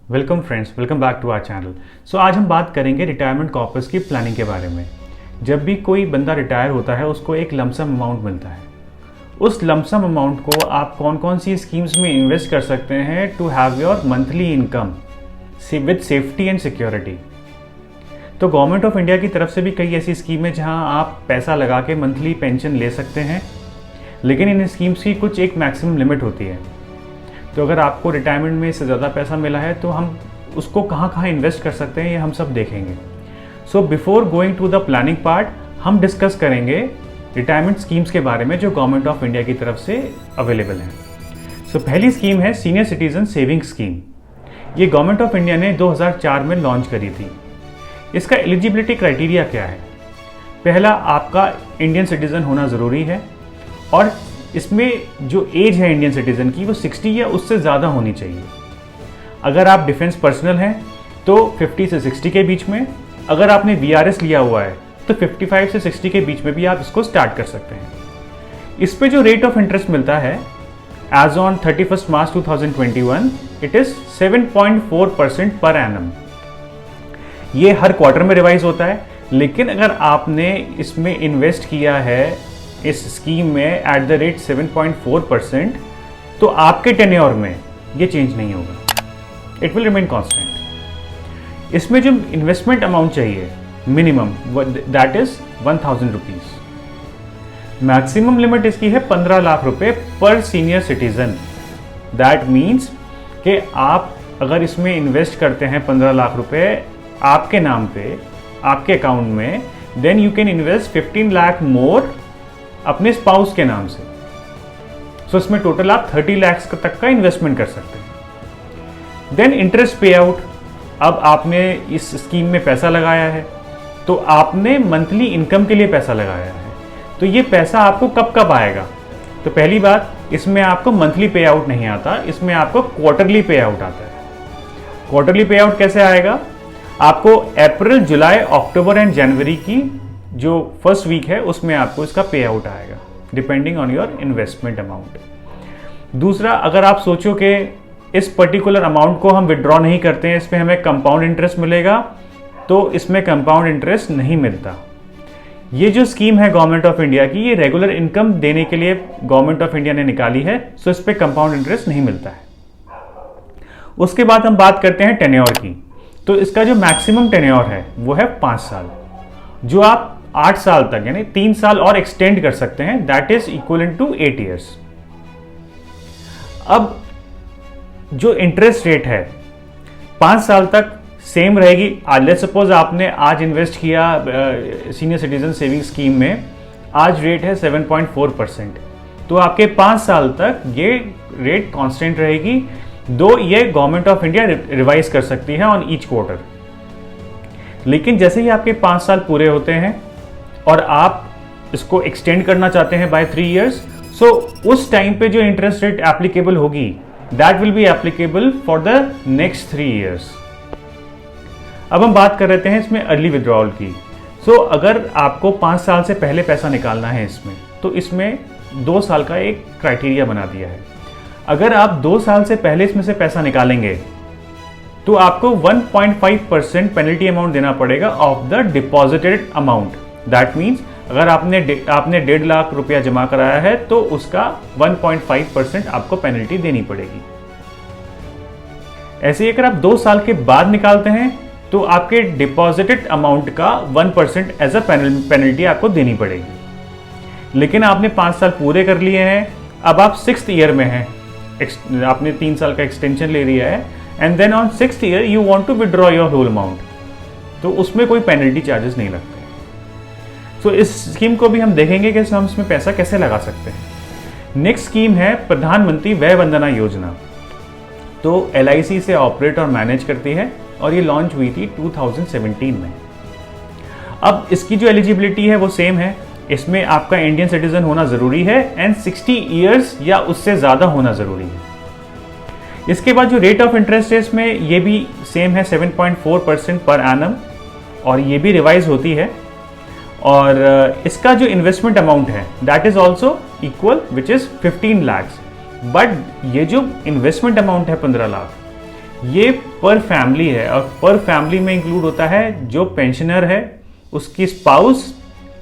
Welcome friends, welcome back to our channel. So आज हम बात करेंगे रिटायरमेंट कॉर्पस की प्लानिंग के बारे में। जब भी कोई बंदा रिटायर होता है उसको एक लमसम अमाउंट मिलता है। उस लमसम अमाउंट को आप कौन कौन सी स्कीम्स में इन्वेस्ट कर सकते हैं to have your monthly income with safety and security. तो गवर्नमेंट ऑफ इंडिया की तरफ से भी कई ऐसी स्कीम है जहां आप पैसा लगा के मंथली पेंशन ले सकते हैं, लेकिन इन स्कीम्स की कुछ एक मैक्सिमम लिमिट होती है। तो अगर आपको रिटायरमेंट में इससे ज़्यादा पैसा मिला है तो हम उसको कहाँ कहाँ इन्वेस्ट कर सकते हैं ये हम सब देखेंगे। So before going to the planning part हम डिस्कस करेंगे रिटायरमेंट स्कीम्स के बारे में जो गवर्नमेंट ऑफ इंडिया की तरफ से अवेलेबल हैं। सो पहली स्कीम है सीनियर सिटीजन सेविंग स्कीम। ये गवर्नमेंट ऑफ इंडिया ने 2004 में लॉन्च करी थी। इसका एलिजिबिलिटी क्राइटेरिया क्या है? पहला, आपका इंडियन सिटीज़न होना ज़रूरी है और इसमें जो एज है इंडियन सिटीज़न की वो 60 या उससे ज़्यादा होनी चाहिए। अगर आप डिफेंस पर्सनल हैं तो 50 से 60 के बीच में, अगर आपने VRS लिया हुआ है तो 55 से 60 के बीच में भी आप इसको स्टार्ट कर सकते हैं। इस पे जो रेट ऑफ इंटरेस्ट मिलता है as on 31 March 2021 it is 7.4% per annum. ये हर क्वार्टर में रिवाइज होता है, लेकिन अगर आपने इसमें इन्वेस्ट किया है इस स्कीम में एट द रेट 7.4% तो आपके टेन्योर में ये चेंज नहीं होगा, इट विल रिमेन कांस्टेंट। इसमें जो इन्वेस्टमेंट अमाउंट चाहिए minimum that is 1000 rupees. Maximum limit इसकी है 15 लाख रुपए पर सीनियर सिटीजन। दैट मीन्स कि आप अगर इसमें इन्वेस्ट करते हैं 15 लाख रुपए आपके नाम पे आपके अकाउंट में, then you can invest 15 lakh more अपने स्पाउस के नाम से। सो इसमें टोटल आप 30 लाख तक का इन्वेस्टमेंट कर सकते हैं। देन इंटरेस्ट पे आउट। अब आपने इस स्कीम में पैसा लगाया है तो आपने मंथली इनकम के लिए पैसा लगाया है, तो ये पैसा आपको कब कब आएगा? तो पहली बात, इसमें आपको मंथली पे आउट नहीं आता, इसमें आपको क्वार्टरली पे आउट आता है। क्वार्टरली पे आउट कैसे आएगा? आपको अप्रैल, जुलाई, अक्टूबर एंड जनवरी की जो फर्स्ट वीक है उसमें आपको इसका पे आउट आएगा depending on your investment amount. दूसरा, अगर आप सोचो कि इस पर्टिकुलर अमाउंट को हम विड्रॉ नहीं करते हैं, इस पर हमें कंपाउंड इंटरेस्ट मिलेगा, तो इसमें कंपाउंड इंटरेस्ट नहीं मिलता। ये जो स्कीम है गवर्नमेंट ऑफ इंडिया की, ये रेगुलर इनकम देने के लिए गवर्नमेंट ऑफ इंडिया ने निकाली है, सो इस पर कंपाउंड इंटरेस्ट नहीं मिलता है। उसके बाद हम बात करते हैं टेन्योर की। तो इसका जो मैक्सिमम टेन्योर है वो है 5 साल, जो आप 8 साल तक यानी 3 साल और एक्सटेंड कर सकते हैं, that is equivalent to 8 years. अब जो इंटरेस्ट रेट है 5 साल तक सेम रहेगी। लेट्स सपोज आपने आज इन्वेस्ट किया सीनियर सिटीजन सेविंग स्कीम में, आज रेट है 7.4%, तो आपके 5 साल तक ये रेट कांस्टेंट रहेगी, दो ये गवर्नमेंट ऑफ इंडिया रिवाइज कर सकती है ऑन ईच क्वार्टर। लेकिन जैसे ही आपके 5 साल पूरे होते हैं और आप इसको एक्सटेंड करना चाहते हैं बाय 3 ईयर्स, सो उस टाइम पे जो इंटरेस्ट रेट एप्लीकेबल होगी that will be applicable for the next 3 years. अब हम बात कर रहे हैं इसमें अर्ली विड्रॉल की। सो अगर आपको 5 साल से पहले पैसा निकालना है इसमें, तो इसमें 2 साल का एक क्राइटेरिया बना दिया है। अगर आप 2 साल से पहले इसमें से पैसा निकालेंगे तो आपको 1.5% पेनल्टी अमाउंट देना पड़ेगा of the deposited amount. That means अगर आपने 1.5 लाख रुपया जमा कराया है तो उसका 1.5% आपको पेनल्टी देनी पड़ेगी। ऐसे ही अगर आप 2 साल के बाद निकालते हैं तो आपके डिपॉजिटेड अमाउंट का 1% एज अ पेनल्टी आपको देनी पड़ेगी। लेकिन आपने 5 साल पूरे कर लिए हैं, अब आप 6th ईयर में हैं, आपने 3 साल का एक्सटेंशन ले लिया है, and then on 6th year you want to withdraw your whole amount, तो उसमें कोई पेनल्टी चार्जेस नहीं लगते। सो इस स्कीम को भी हम देखेंगे कि हम इसमें पैसा कैसे लगा सकते हैं। नेक्स्ट स्कीम है प्रधानमंत्री वय वंदना योजना। तो LIC से ऑपरेट और मैनेज करती है और ये लॉन्च हुई थी 2017 में। अब इसकी जो एलिजिबिलिटी है वो सेम है, इसमें आपका इंडियन सिटीजन होना जरूरी है एंड 60 ईयर्स या उससे ज़्यादा होना ज़रूरी है। इसके बाद जो रेट ऑफ इंटरेस्ट है इसमें ये भी सेम है 7.4% पर एनम, और ये भी रिवाइज होती है। और इसका जो इन्वेस्टमेंट अमाउंट है that is also equal which is 15 lakh. But ये जो इन्वेस्टमेंट अमाउंट है 15 लाख, ये पर फैमिली है, और पर फैमिली में इंक्लूड होता है जो पेंशनर है, उसकी स्पाउस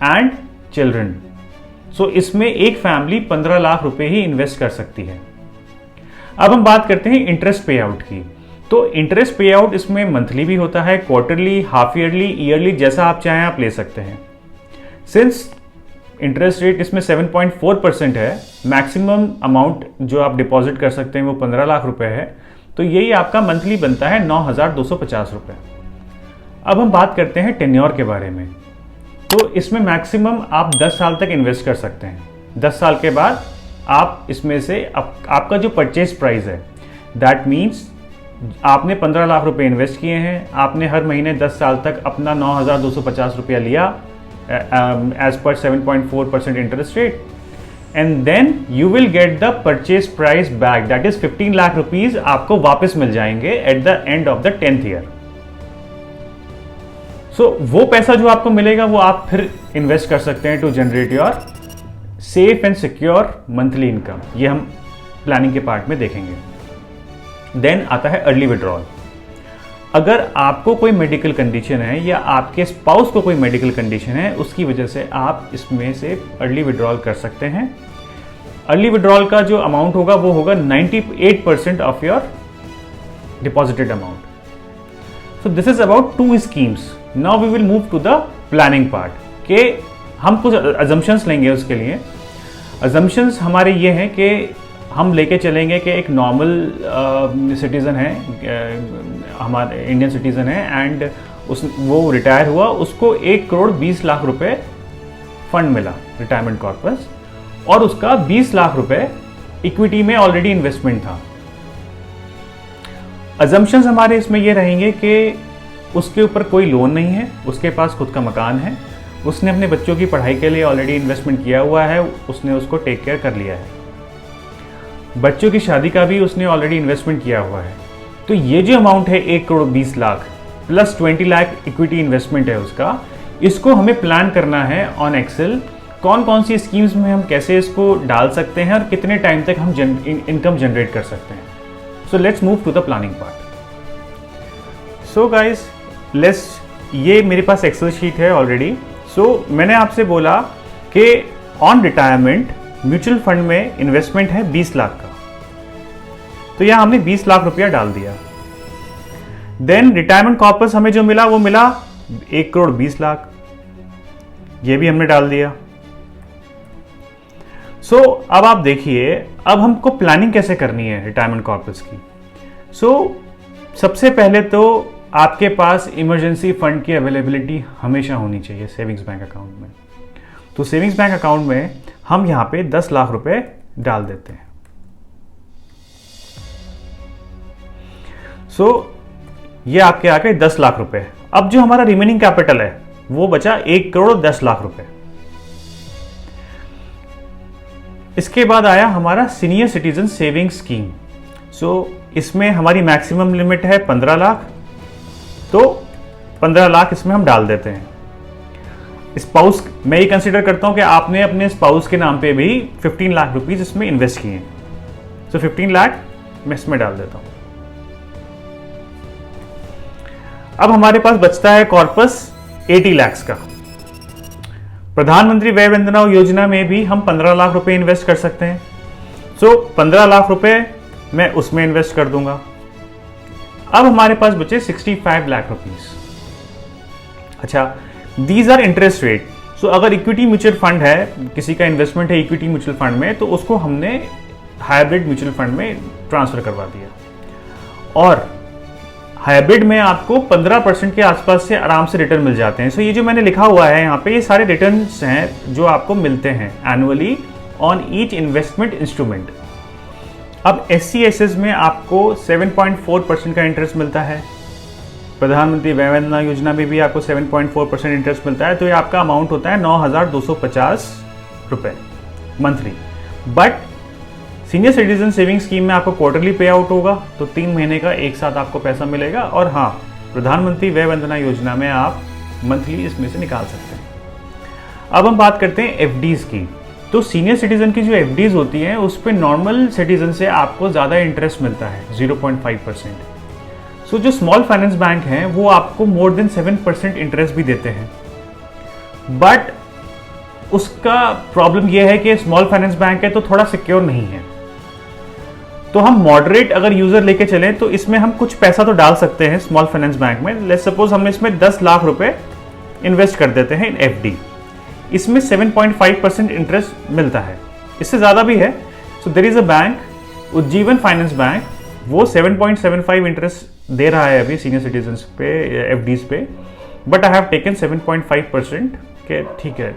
एंड चिल्ड्रन। सो इसमें एक फैमिली 15 लाख रुपए ही इन्वेस्ट कर सकती है। अब हम बात करते हैं इंटरेस्ट पे आउट की। तो इंटरेस्ट पे आउट इसमें मंथली भी होता है, क्वार्टरली, हाफ ईयरली, ईयरली, जैसा आप चाहें आप ले सकते हैं। सिंस इंटरेस्ट रेट इसमें 7.4% है, मैक्सिमम अमाउंट जो आप डिपॉजिट कर सकते हैं वो 15 लाख रुपए है, तो यही आपका मंथली बनता है 9,250 रुपये। अब हम बात करते हैं टेन्योर के बारे में। तो इसमें मैक्सिमम आप 10 साल तक इन्वेस्ट कर सकते हैं। 10 साल के बाद आप इसमें से आपका जो परचेज प्राइस है, दैट मीन्स आपने 15 लाख रुपए इन्वेस्ट किए हैं, आपने हर महीने 10 साल तक अपना 9,250 रुपया लिया एज पर 7.4% interest rate, and then you will get the purchase price back, that is 15 lakh rupees आपको वापस मिल जाएंगे at the end of the 10th year. So वो पैसा जो आपको मिलेगा वो आप फिर इन्वेस्ट कर सकते हैं to generate your safe and secure monthly income. ये हम प्लानिंग के पार्ट में देखेंगे। देन आता है अर्ली विड्रॉल। अगर आपको कोई मेडिकल कंडीशन है या आपके स्पाउस को कोई मेडिकल कंडीशन है, उसकी वजह से आप इसमें से अर्ली विड्रॉल कर सकते हैं। अर्ली विड्रॉल का जो अमाउंट होगा वो होगा 98% of your deposited amount. So this is about 2 schemes. Now we will move to the planning part के हम कुछ अजम्पशंस लेंगे। उसके लिए अजम्पशंस हमारे ये हैं कि हम लेके चलेंगे कि एक नॉर्मल सिटीज़न है, हमारे इंडियन सिटीज़न है, एंड वो रिटायर हुआ, उसको 1,20,00,000 रुपए फंड मिला रिटायरमेंट कॉर्पस, और उसका 20 लाख रुपए इक्विटी में ऑलरेडी इन्वेस्टमेंट था। अजम्पशंस हमारे इसमें ये रहेंगे कि उसके ऊपर कोई लोन नहीं है, उसके पास खुद का मकान है, उसने अपने बच्चों की पढ़ाई के लिए ऑलरेडी इन्वेस्टमेंट किया हुआ है, उसने उसको टेक केयर कर लिया है, बच्चों की शादी का भी उसने ऑलरेडी इन्वेस्टमेंट किया हुआ है। तो ये जो अमाउंट है 1,20,00,000 प्लस 20 लाख इक्विटी इन्वेस्टमेंट है उसका, इसको हमें प्लान करना है ऑन एक्सेल, कौन कौन सी स्कीम्स में हम कैसे इसको डाल सकते हैं और कितने टाइम तक हम इनकम जनरेट कर सकते हैं। So let's move to the planning part. So guys ये मेरे पास एक्सेल शीट है ऑलरेडी। सो मैंने आपसे बोला कि ऑन रिटायरमेंट म्यूचुअल फंड में इन्वेस्टमेंट है 20 लाख का, तो यहां हमने 20 लाख रुपया डाल दिया। देन रिटायरमेंट कॉर्पस हमें जो मिला वो मिला 1,20,00,000, ये भी हमने डाल दिया। सो अब आप देखिए, अब हमको प्लानिंग कैसे करनी है रिटायरमेंट कॉर्पस की। सबसे पहले तो आपके पास इमरजेंसी फंड की अवेलेबिलिटी हमेशा होनी चाहिए सेविंग्स बैंक अकाउंट में। तो सेविंग्स बैंक अकाउंट में हम यहां पे 10 लाख रुपए डाल देते हैं। ये आपके आ गए 10 लाख रुपए। अब जो हमारा रिमेनिंग कैपिटल है वो बचा 1,10,00,000 रुपए। इसके बाद आया हमारा सीनियर सिटीजन सेविंग स्कीम। इसमें हमारी मैक्सिमम लिमिट है 15 लाख, तो 15 लाख इसमें हम डाल देते हैं। स्पाउस, मैं ये कंसिडर करता हूं कि आपने अपने स्पाउस के नाम पे भी 15 लाख रुपीज इसमें इन्वेस्ट किए हैं। 15 लाख मैं इसमें डाल देता हूं। अब हमारे पास बचता है कॉर्पस 80 लाख का। प्रधानमंत्री वय वंदना योजना में भी हम 15 लाख रुपए इन्वेस्ट कर सकते हैं। 15 लाख रुपए मैं उसमें इन्वेस्ट कर दूंगा। अब हमारे पास बचे 65 लाख रुपीज। अच्छा, दीज आर इंटरेस्ट रेट। अगर इक्विटी म्यूचुअल फंड है, किसी का इन्वेस्टमेंट है इक्विटी म्यूचुअल फंड में, तो उसको हमने हाइब्रिड म्यूचुअल फंड में ट्रांसफर करवा दिया, और हाइब्रिड में आपको 15% के आसपास से आराम से रिटर्न मिल जाते हैं। ये जो मैंने लिखा हुआ है यहाँ पे, ये सारे रिटर्न्स हैं जो आपको मिलते हैं annually on each investment instrument. अब SCSS में आपको 7.4% का इंटरेस्ट मिलता है, प्रधानमंत्री वय वंदना योजना में भी आपको 7.4% इंटरेस्ट मिलता है। तो ये आपका अमाउंट होता है 9,250 रुपये monthly. But senior citizen saving scheme में आपको क्वार्टरली पे आउट होगा, तो 3 महीने का एक साथ आपको पैसा मिलेगा। और हाँ, प्रधानमंत्री वय वंदना योजना में आप मंथली इसमें से निकाल सकते हैं। अब हम बात करते हैं FDs की। तो सीनियर सिटीजन की जो FDs होती हैं उस पर नॉर्मल सिटीजन से आपको ज़्यादा इंटरेस्ट मिलता है, 0.5%। सो जो स्मॉल फाइनेंस बैंक हैं वो आपको मोर देन 7% इंटरेस्ट भी देते हैं, बट उसका प्रॉब्लम यह है कि स्मॉल फाइनेंस बैंक है तो थोड़ा सिक्योर नहीं है। तो हम मॉडरेट अगर यूजर लेके चलें तो इसमें हम कुछ पैसा तो डाल सकते हैं स्मॉल फाइनेंस बैंक में। लेट्स सपोज हम इसमें 10 लाख रुपए इन्वेस्ट कर देते हैं इन एफडी। इसमें 7.5% इंटरेस्ट मिलता है, इससे ज़्यादा भी है। So there is a bank Ujjivan finance bank, वो 7.75 इंटरेस्ट दे रहा है अभी सीनियर सिटीजन पे एफडीज पे, बट आई हैव टेकन 7.5% के ठीक है,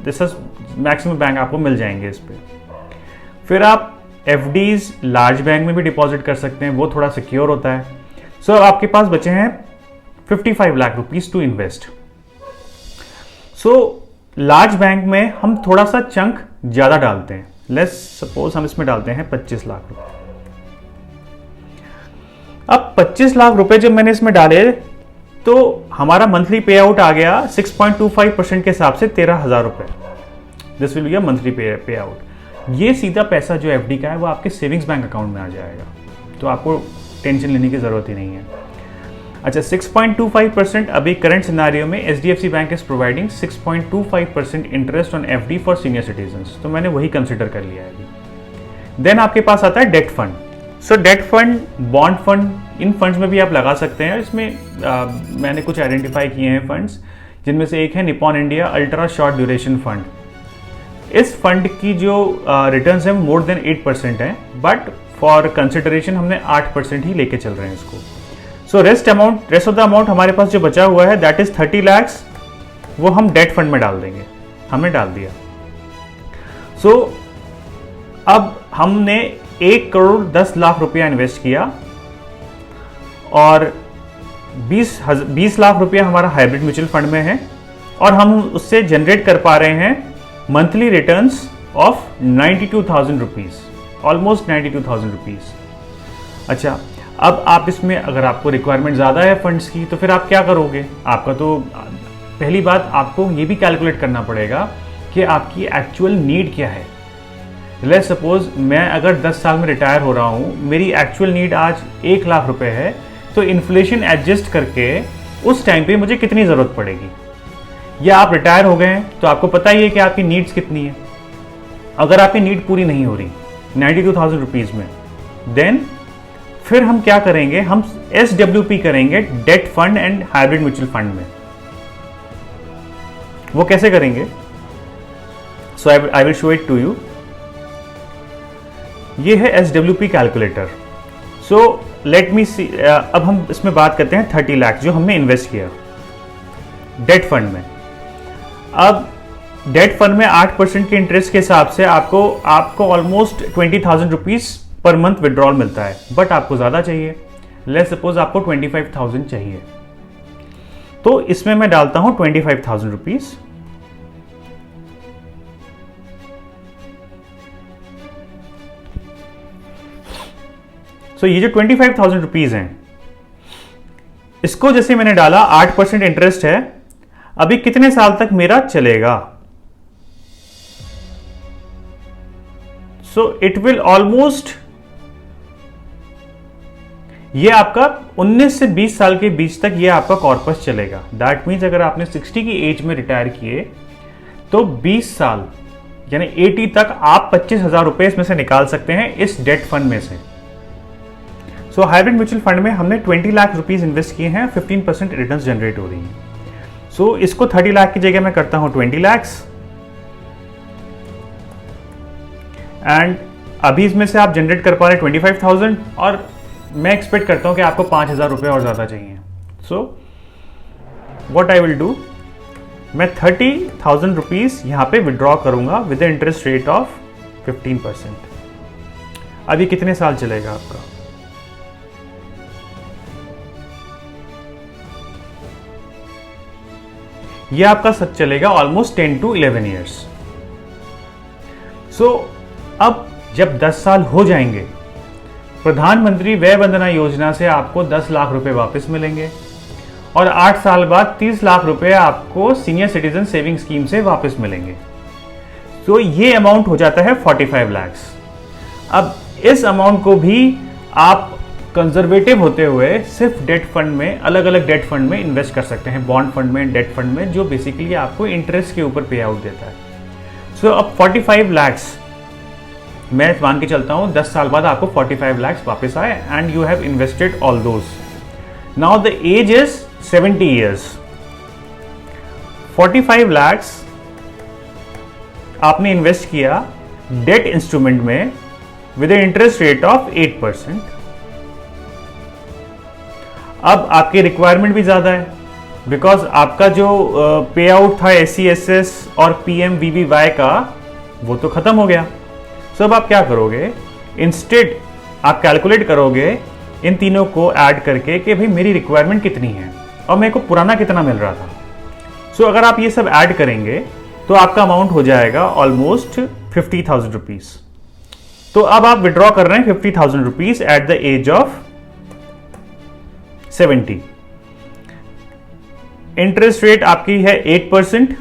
दिस इज मैक्सिमम बैंक आपको मिल जाएंगे इस पे। फिर आप एफडीज लार्ज बैंक में भी डिपॉजिट कर सकते हैं, वो थोड़ा सिक्योर होता है। सो अब आपके पास बचे हैं 55 लाख rupees to invest. So large bank में हम थोड़ा सा चंक ज्यादा डालते हैं। लेट्स सपोज हम इसमें डालते हैं 25 लाख रुपए। अब 25 लाख रुपए जब मैंने इसमें डाले तो हमारा मंथली पे आउट आ गया 6.25% के हिसाब से 13,000 रुपए। This will be a monthly पे आउट। ये सीधा पैसा जो एफडी का है वो आपके सेविंग्स बैंक अकाउंट में आ जाएगा, तो आपको टेंशन लेने की जरूरत ही नहीं है। अच्छा, 6.25% अभी करंट सिनारियो में HDFC bank is providing 6.25% interest on FD for senior citizens, तो मैंने वही कंसिडर कर लिया है अभी। देन आपके पास आता है डेट फंड। सो डेट फंड, बॉन्ड फंड, इन फंड्स में भी आप लगा सकते हैं। इसमें मैंने कुछ आइडेंटिफाई किए हैं फंड्स, जिनमें से एक है Nippon India ultra short duration fund. इस फंड की जो रिटर्न्स हैं मोर देन 8% है, बट फॉर कंसिडरेशन हमने 8% ही लेके चल रहे हैं इसको। So rest of the amount हमारे पास जो बचा हुआ है दैट इज 30 lakhs, वो हम डेट फंड में डाल देंगे। हमने डाल दिया। सो अब हमने 1 करोड़ 10 लाख रुपया इन्वेस्ट किया और 20 लाख रुपया हमारा हाइब्रिड म्यूचुअल फंड में है, और हम उससे जनरेट कर पा रहे हैं monthly returns of 92,000 rupees, almost 92,000 rupees. अच्छा, अब आप इसमें अगर आपको रिक्वायरमेंट ज़्यादा है फंड्स की तो फिर आप क्या करोगे? आपका तो पहली बात आपको ये भी कैलकुलेट करना पड़ेगा कि आपकी एक्चुअल नीड क्या है। लेट्स सपोज मैं अगर 10 साल में रिटायर हो रहा हूँ, मेरी एक्चुअल नीड आज 1 लाख रुपए है, तो इन्फ्लेशन एडजस्ट करके उस टाइम पे मुझे कितनी ज़रूरत पड़ेगी? या आप रिटायर हो गए हैं तो आपको पता ही है कि आपकी नीड्स कितनी है। अगर आपकी नीड पूरी नहीं हो रही 92,000 रुपीज़ में, देन फिर हम क्या करेंगे? हम SWP करेंगे debt fund and hybrid mutual fund में। वो कैसे करेंगे? So I will show it to you. ये है SWP calculator. So let me see, अब हम इसमें बात करते हैं 30 लाख जो हमने इन्वेस्ट किया डेट फंड में। अब डेट फंड में 8% के इंटरेस्ट के हिसाब से आपको almost 20,000 rupees per month withdrawal मिलता है, बट आपको ज़्यादा चाहिए। लेट्स सपोज आपको 25,000 चाहिए, तो इसमें मैं डालता हूं 25,000 रुपीज। सो ये जो 25,000 रुपीज हैं, इसको जैसे मैंने डाला 8% इंटरेस्ट है, अभी कितने साल तक मेरा चलेगा? सो इट विल ऑलमोस्ट, ये आपका 19 से 20 साल के बीच तक ये आपका कॉर्पस चलेगा। दैट मीन्स अगर आपने 60 की एज में रिटायर किए तो 20 साल यानी 80 तक आप 25,000 रुपए इसमें से निकाल सकते हैं इस डेट फंड में से। सो हाइब्रिड म्यूचुअल फंड में हमने 20 लाख रुपीज इन्वेस्ट किए हैं, 15% रिटर्न्स जनरेट हो रही हैं। सो इसको 30 लाख की जगह मैं करता हूं 20 lakhs, एंड अभी इसमें से आप जनरेट कर पा रहे हैं 25,000, और मैं एक्सपेक्ट करता हूं कि आपको 5,000 रुपये और ज़्यादा चाहिए। So what I will do, मैं 30,000 रुपीज़ यहाँ पे विड्रॉ करूंगा विद इंटरेस्ट रेट ऑफ 15%। अभी कितने साल चलेगा आपका? ये आपका सच चलेगा ऑलमोस्ट 10 to 11 ईयर्स। सो अब जब 10 साल हो जाएंगे, प्रधानमंत्री वय वंदना योजना से आपको 10 लाख रुपए वापस मिलेंगे, और 8 साल बाद 30 लाख रुपए आपको सीनियर सिटीजन सेविंग स्कीम से वापस मिलेंगे। तो ये अमाउंट हो जाता है 45 lakhs। अब इस अमाउंट को भी आप कंजर्वेटिव होते हुए सिर्फ डेट फंड में, अलग अलग डेट फंड में इन्वेस्ट कर सकते हैं, बॉन्ड फंड में, डेट फंड में, जो बेसिकली आपको इंटरेस्ट के ऊपर पे आउट देता है। सो अब 45 lakhs मैं मान के चलता हूँ 10 साल बाद आपको 45 lakhs वापस आए and you have invested all those. Now the age is 70 years। 45 lakhs आपने इन्वेस्ट किया डेट इंस्ट्रूमेंट में विद इंटरेस्ट रेट ऑफ 8%। अब आपकी रिक्वायरमेंट भी ज्यादा है बिकॉज आपका जो पे आउट था SCSS और PMVVY का वो तो खत्म हो गया। सो अब आप क्या करोगे, इंस्टेड आप कैलकुलेट करोगे इन तीनों को ऐड करके कि भाई मेरी रिक्वायरमेंट कितनी है और मेरे को पुराना कितना मिल रहा था। सो अगर आप ये सब ऐड करेंगे तो आपका अमाउंट हो जाएगा ऑलमोस्ट 50,000 रुपीज। तो अब आप विड्रॉ कर रहे हैं 50,000 rupees at the age of 70। Interest rate आपकी है 8%।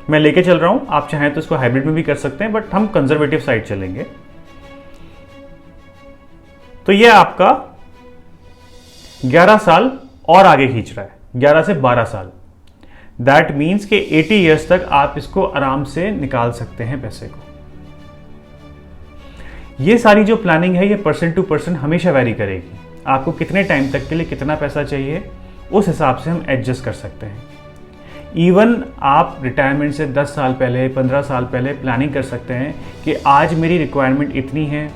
मैं लेके चल रहा हूं, आप चाहें तो इसको हाइब्रिड में भी कर सकते हैं, बट हम कंजर्वेटिव साइड चलेंगे। तो ये आपका 11 साल और आगे खींच रहा है, 11 से 12 साल। दैट मीन्स कि 80 ईयर्स तक आप इसको आराम से निकाल सकते हैं पैसे को। ये सारी जो प्लानिंग है ये पर्सन टू पर्सन हमेशा वैरी करेगी। आपको कितने टाइम तक के लिए कितना पैसा चाहिए उस हिसाब से हम एडजस्ट कर सकते हैं। इवन आप रिटायरमेंट से 10 साल पहले, 15 साल पहले प्लानिंग कर सकते हैं कि आज मेरी रिक्वायरमेंट इतनी है,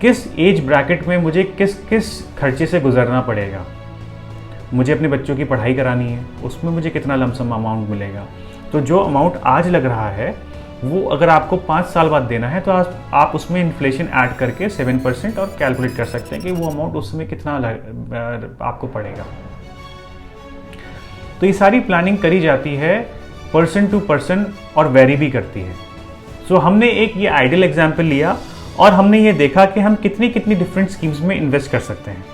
किस एज ब्रैकेट में मुझे किस किस खर्चे से गुजरना पड़ेगा, मुझे अपने बच्चों की पढ़ाई करानी है, उसमें मुझे कितना लमसम अमाउंट मिलेगा। तो जो अमाउंट आज लग रहा है वो अगर आपको 5 साल बाद देना है तो आप उसमें इन्फ्लेशन ऐड करके 7% और कैलकुलेट कर सकते हैं कि वो अमाउंट उसमें कितना आपको पड़ेगा। तो ये सारी प्लानिंग करी जाती है पर्सन टू पर्सन और वेरी भी करती है। सो हमने एक ये आइडियल एग्जाम्पल लिया और हमने ये देखा कि हम कितनी कितनी डिफरेंट स्कीम्स में इन्वेस्ट कर सकते हैं।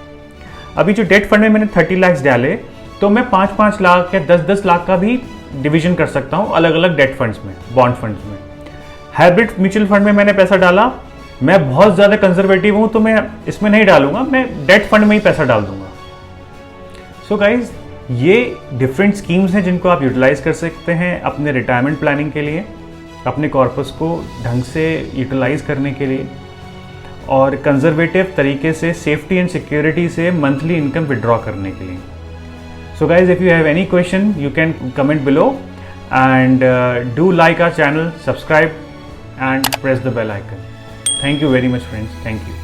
अभी जो डेट फंड में मैंने 30 lakhs डाले तो मैं 5-5 लाख या 10-10 लाख का भी डिवीजन कर सकता हूँ अलग अलग डेट फंड्स में, बॉन्ड फंड्स में। हाइब्रिड म्यूचुअल फंड में मैंने पैसा डाला, मैं बहुत ज़्यादा कंजर्वेटिव हूँ तो मैं इसमें नहीं डालूंगा, मैं डेट फंड में ही पैसा डाल दूंगा। सो गाइज, ये डिफरेंट स्कीम्स हैं जिनको आप यूटिलाइज कर सकते हैं अपने रिटायरमेंट प्लानिंग के लिए, अपने कॉर्पस को ढंग से यूटिलाइज करने के लिए और कंजर्वेटिव तरीके से सेफ्टी एंड सिक्योरिटी से मंथली इनकम विड्रॉ करने के लिए। So guys, if you have any question, you can comment below and do like our channel, subscribe and press the bell icon. Thank you very much friends. Thank you.